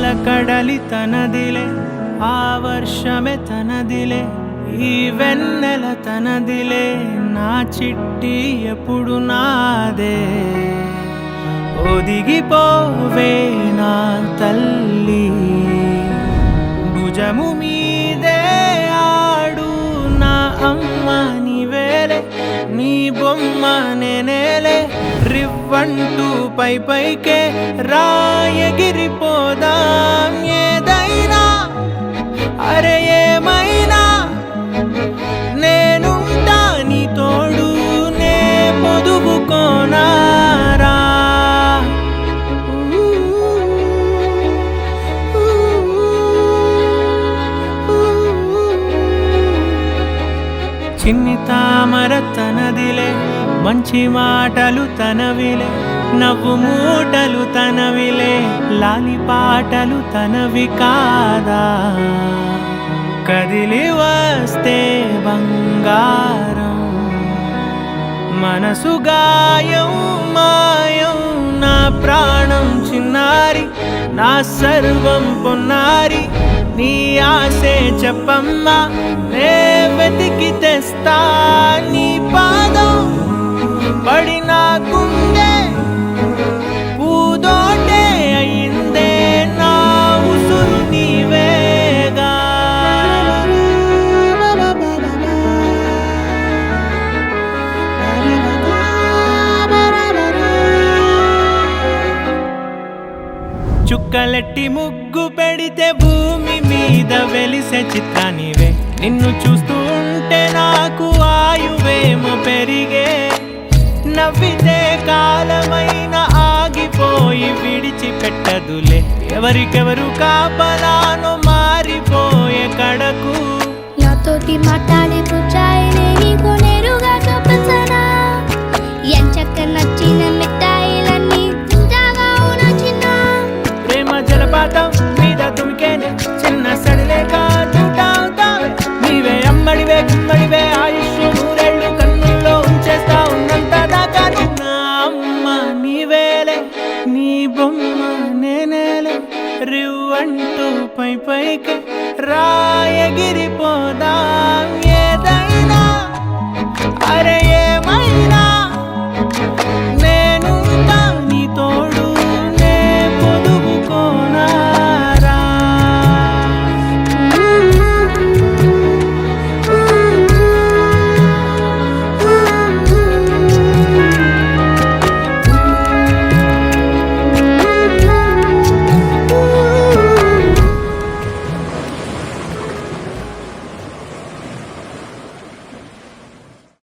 పాలకడలి తనదిలే ఆ వర్షమే తనదిలే ఈ వెన్నెల తనదిలే నా చిట్టి ఎప్పుడు నాదే ఒదిగిపోవే నా తల్లి భుజము మీదే ఆడు నా అమ్మ నీవేలే నీ బొమ్మ నేనేలే రివ్వంటూ పైకే రాయగిరిపోదాం ఏదైనా అరే ఏమైనా నేనుంటా నీ తోడు నే పొదుగుకోనారా చిన్ని తామర తనదిలే మంచి మాటలు తనవిలే నవ్వు మూటలు తనవిలే లాలి పాటలు తనవి కాదా కదిలి వస్తే బంగారం మనసు గాయం మాయం నా ప్రాణం చిన్నారి నా సర్వం పొన్నారి నీ ఆశే చెప్పమ్మా నే వెతికి తెస్తా నీ పాదం పడిన గుండె పూదోటే అయిందే నా ఉసురు నీవేగా చుక్కలెట్టి ముగ్గు పెడితే భూమి మీద వెలిసే చిత్రానివే నిన్ను చూస్తూ ఉంటే నాకు ఆయువేమో పెరిగే నవ్వితే కాలమైన ఆగిపోయి విడిచిపెట్టదులే ఎవరికెవరు కాపలానో మారిపోయే కడకు నాతోటి మాట్లాడే పుచ్చాయిలే నీకు నేరుగా చూపించనా ఎంచక్క నచ్చిన మిఠాయిలన్నీ తింటాగా నచ్చిన ప్రేమ జలపాతం మీద తుమికేనే చిన్న సడిలేక చూటావుతావే నీవే అమ్మడివే గుమ్మడివే ఆయుష్ నూరేళ్ళు కన్నుల్లో ఉంచేస్తా ఉన్నంత దాకా నా అమ్మ నీవేలే నీ బొమ్మ నేనేలే రివ్వంటూ పైకే రాయగిరిపోదాం ఏదైనా అరే ఏమైనా